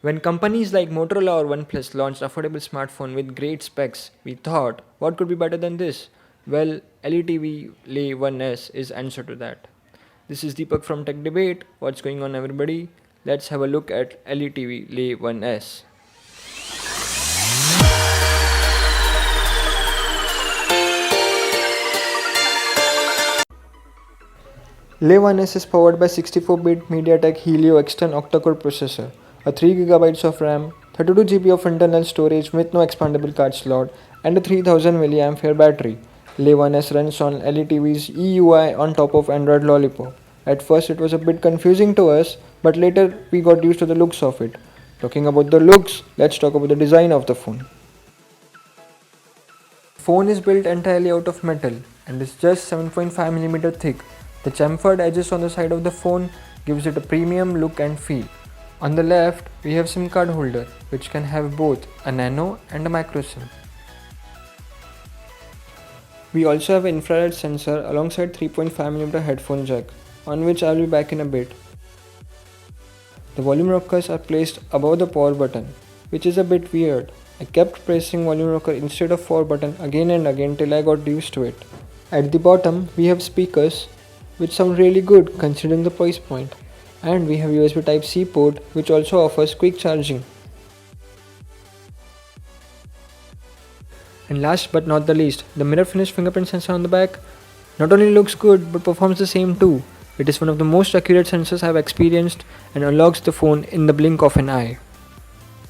When companies like Motorola or OnePlus launched affordable smartphone with great specs, we thought, what could be better than this? Well, LETV Lay 1S is answer to that. This is Deepak from Tech Debate. What's going on, everybody? Let's have a look at LETV Lay 1S. Letv is powered by 64-bit MediaTek Helio X10 octa-core processor, a 3 GB of RAM, 32 GB of internal storage with no expandable card slot, and a 3000 mAh battery. Letv runs on LETV's EUI on top of Android Lollipop. At first it was a bit confusing to us, but later we got used to the looks of it. Talking about the looks, let's talk about the design of the phone. Phone is built entirely out of metal and is just 7.5mm thick. The chamfered edges on the side of the phone gives it a premium look and feel. On the left, we have SIM card holder which can have both a nano and a micro SIM. We also have an infrared sensor alongside 3.5mm headphone jack, on which I will be back in a bit. The volume rockers are placed above the power button, which is a bit weird. I kept pressing volume rocker instead of power button again and again till I got used to it. At the bottom, we have speakers, which sound really good considering the price point. And we have USB Type-C port, which also offers quick charging. And last but not the least, the mirror finish fingerprint sensor on the back not only looks good but performs the same too. It is one of the most accurate sensors I have experienced and unlocks the phone in the blink of an eye.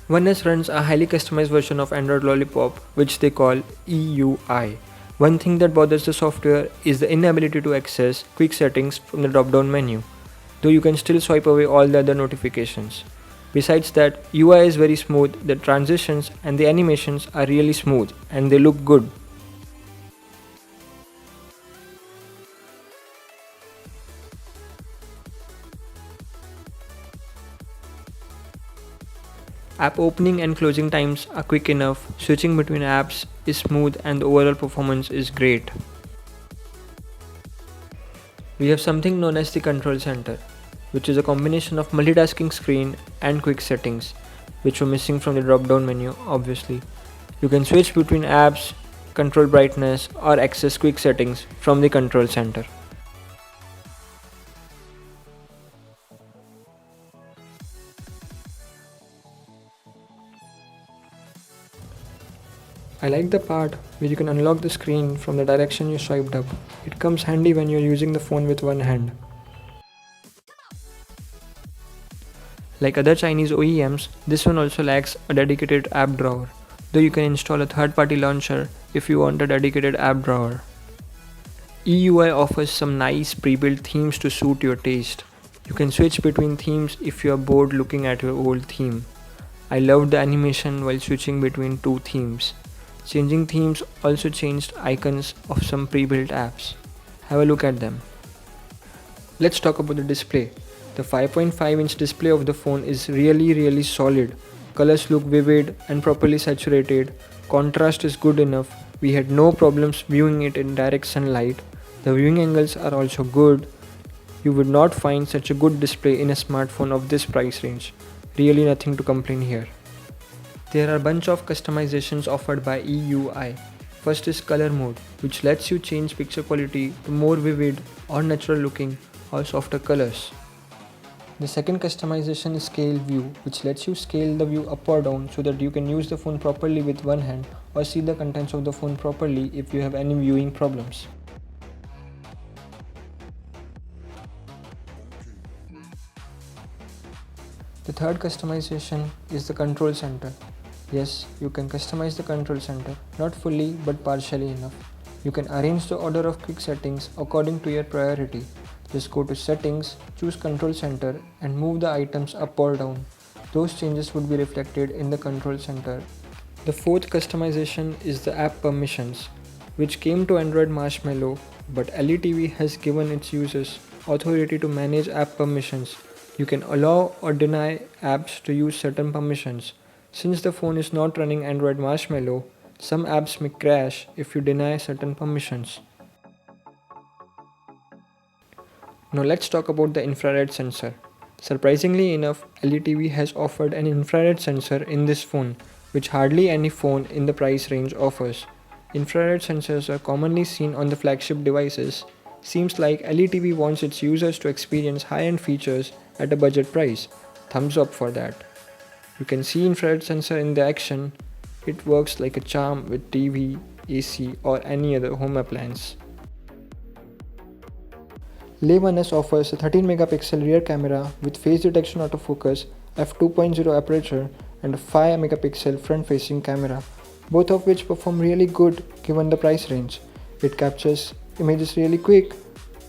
OneS runs a highly customized version of Android Lollipop, which they call EUI. One thing that bothers the software is the inability to access quick settings from the drop-down menu, though you can still swipe away all the other notifications. Besides that, UI is very smooth, the transitions and the animations are really smooth and they look good. App opening and closing times are quick enough, switching between apps is smooth and the overall performance is great. We have something known as the control center, which is a combination of multitasking screen and quick settings, which were missing from the drop down menu obviously. You can switch between apps, control brightness or access quick settings from the control center. I like the part where you can unlock the screen from the direction you swiped up. It comes handy when you're using the phone with one hand. Like other Chinese OEMs, this one also lacks a dedicated app drawer, though you can install a third-party launcher if you want a dedicated app drawer. EUI offers some nice pre-built themes to suit your taste. You can switch between themes if you are bored looking at your old theme. I loved the animation while switching between two themes. Changing themes also changed icons of some pre-built apps. Have a look at them. Let's talk about the display. The 5.5-inch display of the phone is really solid. Colors look vivid and properly saturated. Contrast is good enough. We had no problems viewing it in direct sunlight. The viewing angles are also good. You would not find such a good display in a smartphone of this price range. Really nothing to complain here. There are a bunch of customizations offered by EUI. First is color mode, which lets you change picture quality to more vivid or natural looking or softer colors. The second customization is scale view, which lets you scale the view up or down so that you can use the phone properly with one hand or see the contents of the phone properly if you have any viewing problems. The third customization is the control center. Yes, you can customize the control center, not fully but partially enough. You can arrange the order of quick settings according to your priority. Just go to settings, choose control center and move the items up or down. Those changes would be reflected in the control center. The fourth customization is the app permissions, which came to Android Marshmallow, but LETV has given its users authority to manage app permissions. You can allow or deny apps to use certain permissions. Since the phone is not running Android Marshmallow, some apps may crash if you deny certain permissions. Now let's talk about the infrared sensor. Surprisingly enough, LETV has offered an infrared sensor in this phone, which hardly any phone in the price range offers. Infrared sensors are commonly seen on the flagship devices. Seems like LETV wants its users to experience high-end features at a budget price. Thumbs up for that. You can see infrared sensor in the action. It works like a charm with TV, AC or any other home appliance. Letv offers a 13 megapixel rear camera with face detection autofocus, f2.0 aperture and a 5 megapixel front facing camera, both of which perform really good given the price range. It captures images really quick.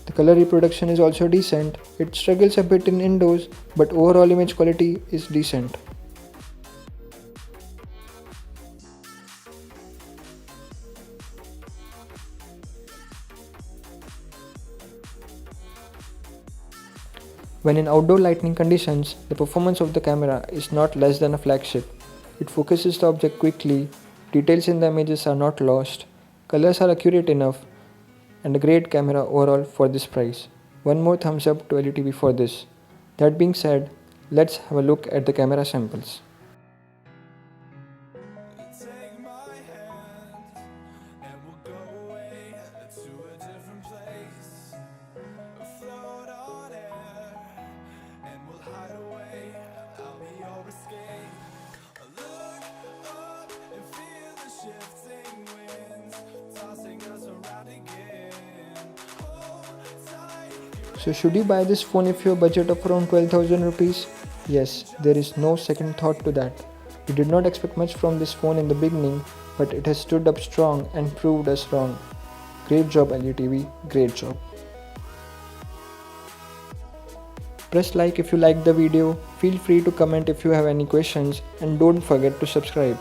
The color reproduction is also decent. It struggles a bit in indoors, but overall image quality is decent. When in outdoor lighting conditions, the performance of the camera is not less than a flagship. It focuses the object quickly, details in the images are not lost, colors are accurate enough, and a great camera overall for this price. One more thumbs up to LETV for this. That being said, let's have a look at the camera samples. Take my hand and we'll go away to a different place. Float on air and we'll hide away. I'll be your escape. Look up and feel the shifting winds tossing us around again. Hold tight. So should you buy this phone if your budget of around 12,000 rupees? Yes, there is no second thought to that. We did not expect much from this phone in the beginning, but it has stood up strong and proved us wrong. Great job LETV, great job. Press like if you liked the video, feel free to comment if you have any questions and don't forget to subscribe.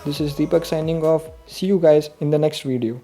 This is Deepak signing off. See you guys in the next video.